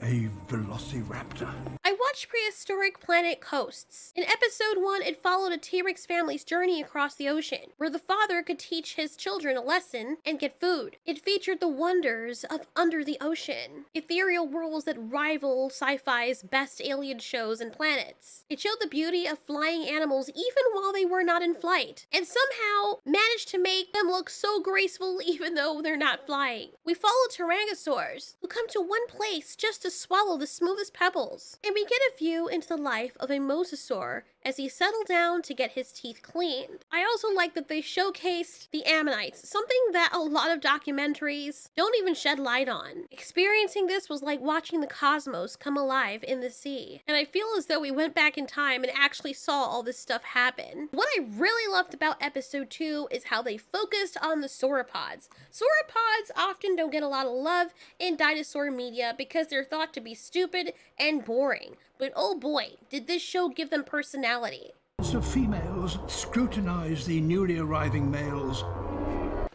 a Velociraptor. I watched Prehistoric Planet Coasts. In episode 1, it followed a T-Rex family's journey across the ocean, where the father could teach his children a lesson and get food. It featured the wonders of under the ocean, ethereal worlds that rival sci-fi's best alien shows and planets. It showed the beauty of flying animals even while they were not in flight, and somehow managed to make them look so graceful even though they're not flying. We followed tyrannosaurs, who come to one place just to swallow the smoothest pebbles, and we get a view into the life of a mosasaur as he settled down to get his teeth cleaned. I also like that they showcased the ammonites, something that a lot of documentaries don't even shed light on. Experiencing this was like watching the cosmos come alive in the sea, and I feel as though we went back in time and actually saw all this stuff happen. What I really loved about episode 2 is how they focused on the sauropods. Sauropods often don't get a lot of love in dinosaur media because they're thought to be stupid and boring, but oh boy, did this show give them personality. So females scrutinize the newly arriving males.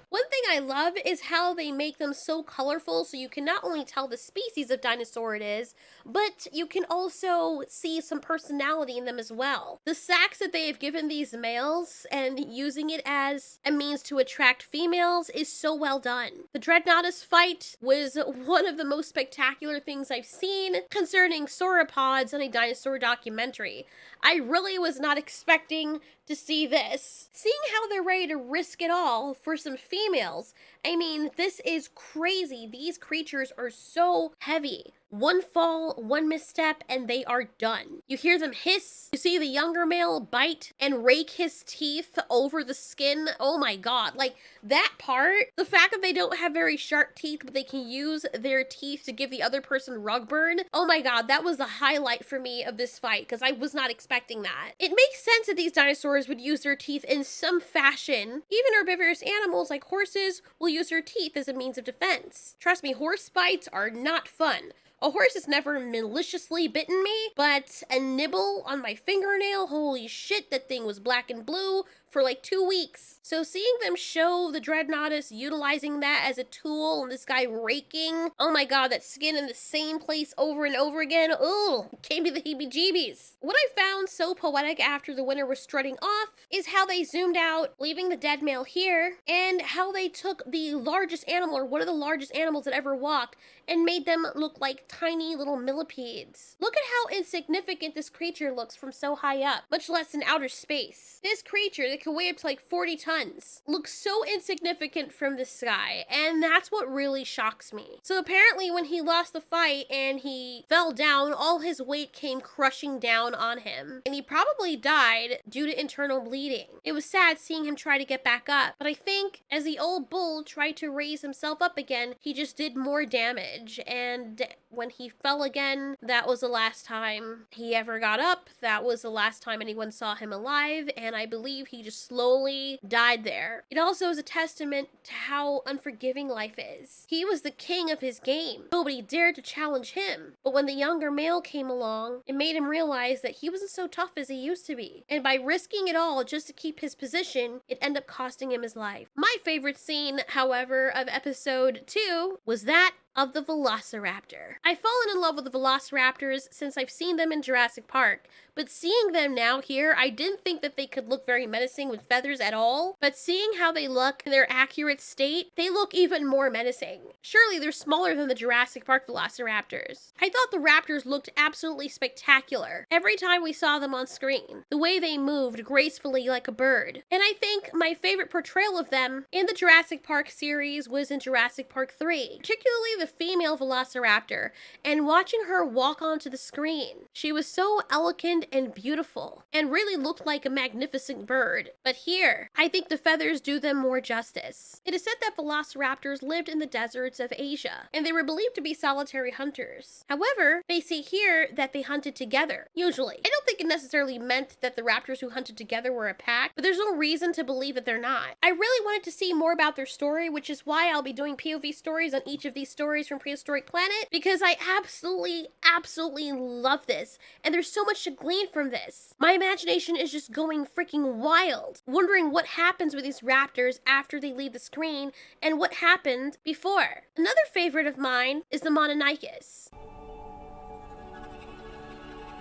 One thing I love is how they make them so colorful, so you can not only tell the species of dinosaur it is, but you can also see some personality in them as well. The sacks that they have given these males and using it as a means to attract females is so well done. The Dreadnoughtus fight was one of the most spectacular things I've seen concerning sauropods on a dinosaur documentary. I really was not expecting to see this. Seeing how they're ready to risk it all for some females, I mean, this is crazy. These creatures are so heavy. One fall, one misstep, and they are done. You hear them hiss, you see the younger male bite and rake his teeth over the skin. Oh my god, like that part, the fact that they don't have very sharp teeth, but they can use their teeth to give the other person rug burn. Oh my god, that was the highlight for me of this fight, because I was not expecting that. It makes sense that these dinosaurs would use their teeth in some fashion. Even herbivorous animals like horses will use their teeth as a means of defense. Trust me, horse bites are not fun. A horse has never maliciously bitten me, but a nibble on my fingernail, holy shit, that thing was black and blue for like 2 weeks. So seeing them show the Dreadnoughtus utilizing that as a tool and this guy raking, oh my god, that skin in the same place over and over again, oh, gave me the heebie-jeebies. What I found so poetic after the winner was strutting off is how they zoomed out, leaving the dead male here, and how they took the largest animal, or one of the largest animals that ever walked, and made them look like tiny little millipedes. Look at how insignificant this creature looks from so high up, much less in outer space. This creature that could weigh up to like 40 tons looks so insignificant from the sky, and that's what really shocks me. So apparently when he lost the fight and he fell down, all his weight came crushing down on him, and he probably died due to internal bleeding. It was sad seeing him try to get back up, but I think as the old bull tried to raise himself up again, he just did more damage, and when he fell again, that was the last time he ever got up. That was the last time anyone saw him alive, and I believe he just slowly died there. It also is a testament to how unforgiving life is. He was the king of his game. Nobody dared to challenge him. But when the younger male came along, it made him realize that he wasn't so tough as he used to be. And by risking it all just to keep his position, it ended up costing him his life. My favorite scene, however, of episode 2 was that of the Velociraptor. I've fallen in love with the Velociraptors since I've seen them in Jurassic Park, but seeing them now here, I didn't think that they could look very menacing with feathers at all, but seeing how they look in their accurate state, they look even more menacing. Surely they're smaller than the Jurassic Park Velociraptors. I thought the raptors looked absolutely spectacular every time we saw them on screen, the way they moved gracefully like a bird. And I think my favorite portrayal of them in the Jurassic Park series was in Jurassic Park 3, particularly the female Velociraptor, and watching her walk onto the screen. She was so elegant and beautiful, and really looked like a magnificent bird. But here, I think the feathers do them more justice. It is said that Velociraptors lived in the deserts of Asia, and they were believed to be solitary hunters. However, they say here that they hunted together, usually. I don't think it necessarily meant that the raptors who hunted together were a pack, but there's no reason to believe that they're not. I really wanted to see more about their story, which is why I'll be doing POV stories on each of these stories from Prehistoric Planet, because I absolutely love this, and there's so much to glean from this. My imagination is just going freaking wild, wondering what happens with these raptors after they leave the screen and what happened before. Another favorite of mine is the Mononychus.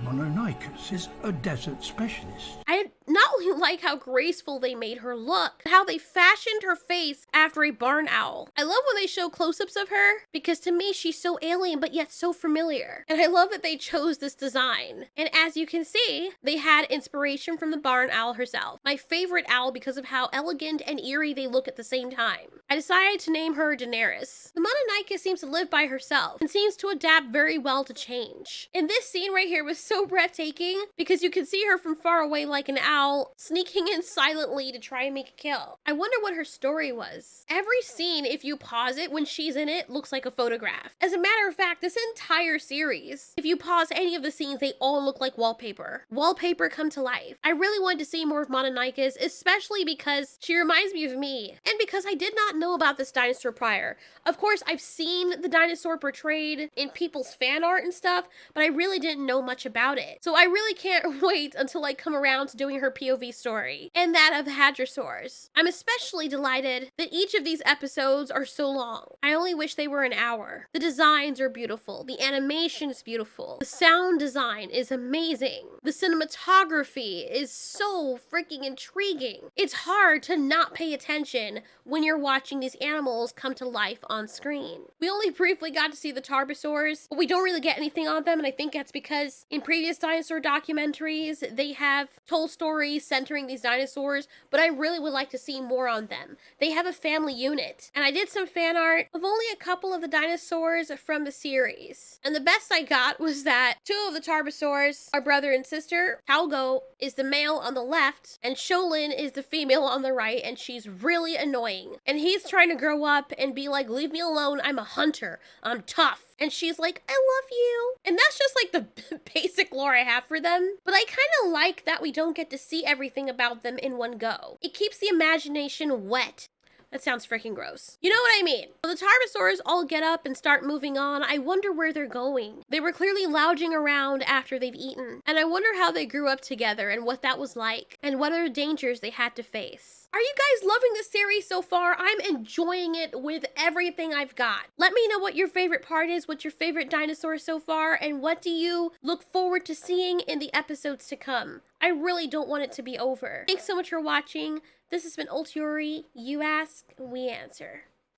Mononicus is a desert specialist. I not only like how graceful they made her look, but how they fashioned her face after a barn owl. I love when they show close-ups of her, because to me she's so alien but yet so familiar. And I love that they chose this design. And as you can see, they had inspiration from the barn owl herself. My favorite owl because of how elegant and eerie they look at the same time. I decided to name her Daenerys. The Mononicus seems to live by herself and seems to adapt very well to change. And this scene right here was so breathtaking because you can see her from far away like an owl, sneaking in silently to try and make a kill. I wonder what her story was. Every scene, if you pause it when she's in it, looks like a photograph. As a matter of fact, this entire series, if you pause any of the scenes, they all look like wallpaper. Wallpaper come to life. I really wanted to see more of Mononicus, especially because she reminds me of me, and because I did not know about this dinosaur prior. Of course, I've seen the dinosaur portrayed in people's fan art and stuff, but I really didn't know much about it. So I really can't wait until I come around to doing her POV story, and that of the hadrosaurs. I'm especially delighted that each of these episodes are so long. I only wish they were an hour. The designs are beautiful. The animation is beautiful. The sound design is amazing. The cinematography is so freaking intriguing. It's hard to not pay attention when you're watching these animals come to life on screen. We only briefly got to see the tarbosaurs, but we don't really get anything on them, and I think that's because in previous dinosaur documentaries, they have told stories centering these dinosaurs, but I really would like to see more on them. They have a family unit, and I did some fan art of only a couple of the dinosaurs from the series. And the best I got was that two of the tarbosaurs are brother and sister. Talgo is the male on the left, and Sholin is the female on the right, and she's really annoying. And he's trying to grow up and be like, leave me alone, I'm a hunter, I'm tough. And she's like, I love you. And that's just like the basic lore I have for them. But I kind of like that we don't get to see everything about them in one go. It keeps the imagination wet. That sounds freaking gross. You know what I mean? When the tarbosaurs all get up and start moving on, I wonder where they're going. They were clearly lounging around after they've eaten. And I wonder how they grew up together and what that was like, and what other dangers they had to face. Are you guys loving the series so far? I'm enjoying it with everything I've got. Let me know what your favorite part is, what's your favorite dinosaur so far, and what do you look forward to seeing in the episodes to come. I really don't want it to be over. Thanks so much for watching. This has been Ultiori. You ask, we answer.